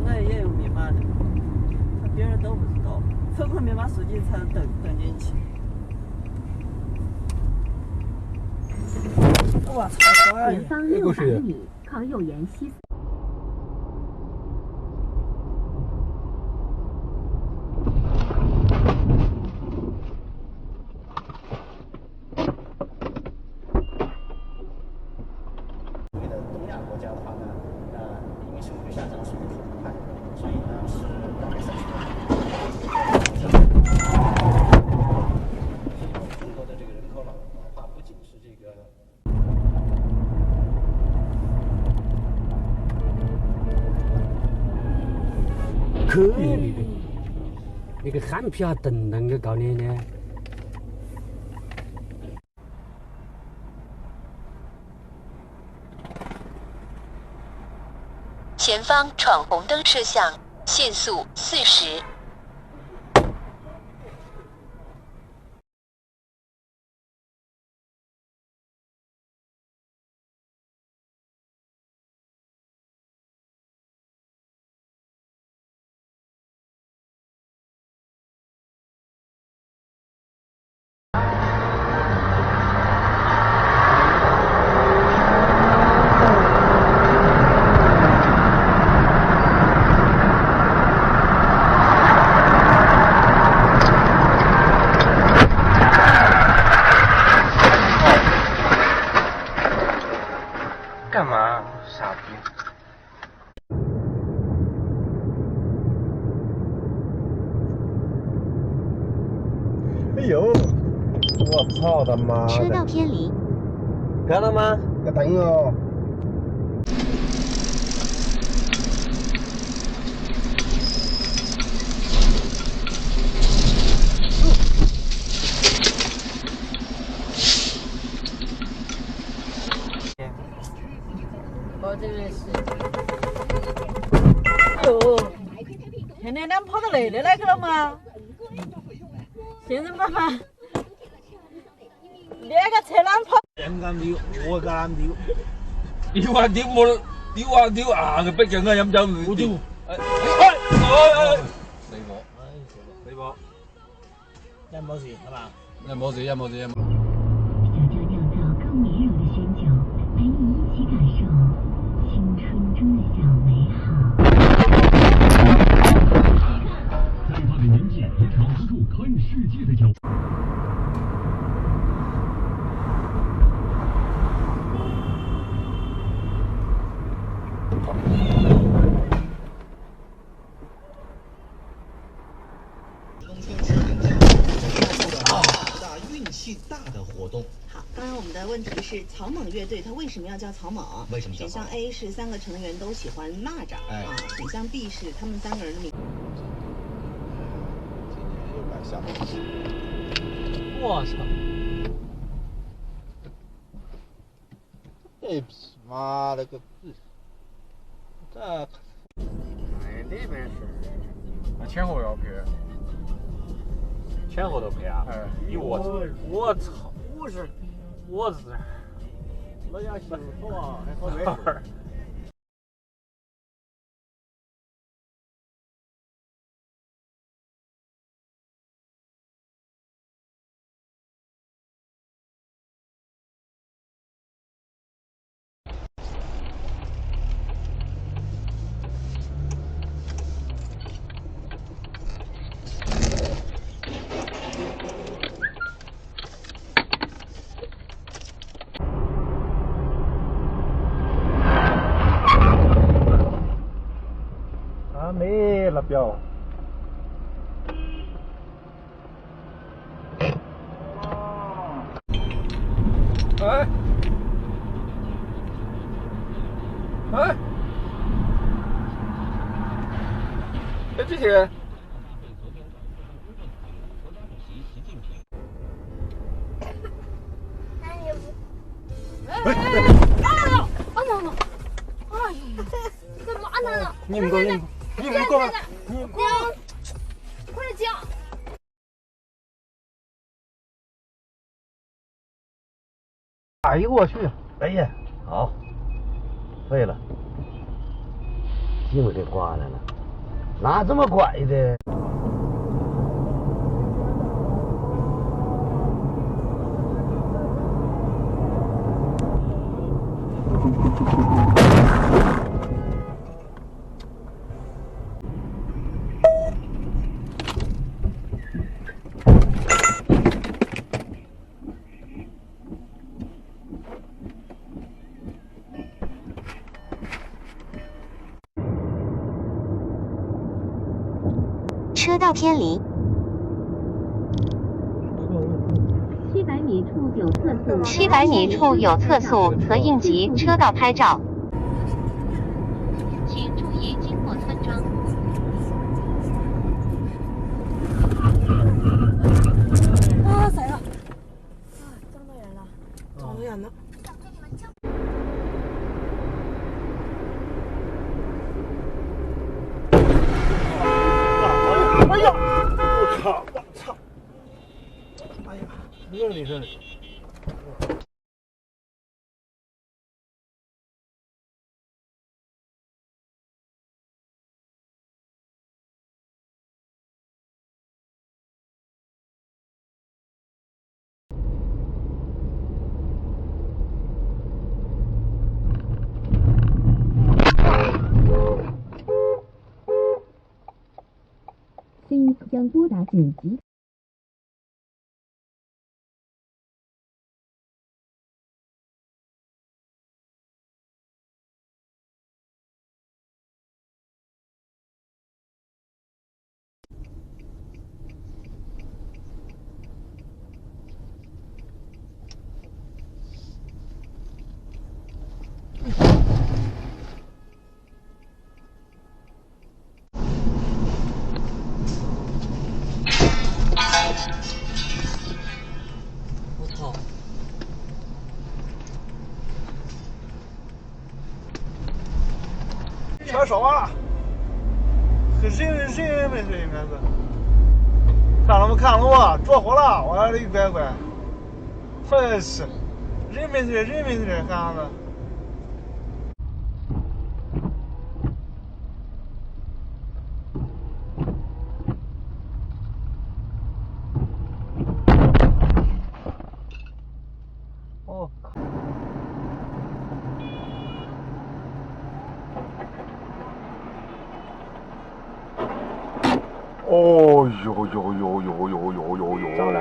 那也有密码的，别人都不知道，付款密码数据才能登进去。我操！前方600米，靠右沿西。东亚国家的话呢，因为生活率下降速度很快，所以呢是大概30年。中国的这个人口老化不仅是这个。可以，那个汉皮还等那个高点呢。前方闯红灯摄像，限速40。干嘛，傻逼！哎呦，我操他妈！车道偏离。看到吗？要等哦。我这边是。哟，天天咱跑到那里来去了吗？现在爸爸，那个车辆跑。em làm điệu, mua ra làm điệu. Điệu à, điệu mua, điệu à, người bây giờ ngay em đâu người điệu. Ôi, Đi bộ. Em冇事係嘛？ Em冇事，em冇事，em。小调酿造更迷人的鲜酒，陪你一起感受青春中的小美好。在他的年纪也扛不住看世界的脚。运气大的活动。好，刚刚我们的问题是草蜢乐队它为什么要叫草蜢？为什么叫选项 A 是3个成员都喜欢蚂蚱，选项 B 是他们3个人的名。今年又改项目。我操！哎，妈了个逼！这。哎，那边是。那前后要配。前后都配啊！哎，我操！我是老家媳妇好啊，还好没事。没了表。哎，哎，这些。你们过，你们过，快点讲。哎呦我去！哎呀，好，废了，筋给刮来了，哪这么拐的？车道偏离。 700米处有测速700米处有测速和应急车道拍照，请注意经过村庄。啊，塞了！啊，撞到人了，撞到人了。哎呀！我操！我操！哎呀，热的热的。声音将拨打紧急。我操！全烧完了，人没事应该是。看了没我着火了，我的乖乖！真是，人没事干啥子？哦。哦呦呦呦呦呦呦呦呦！着了！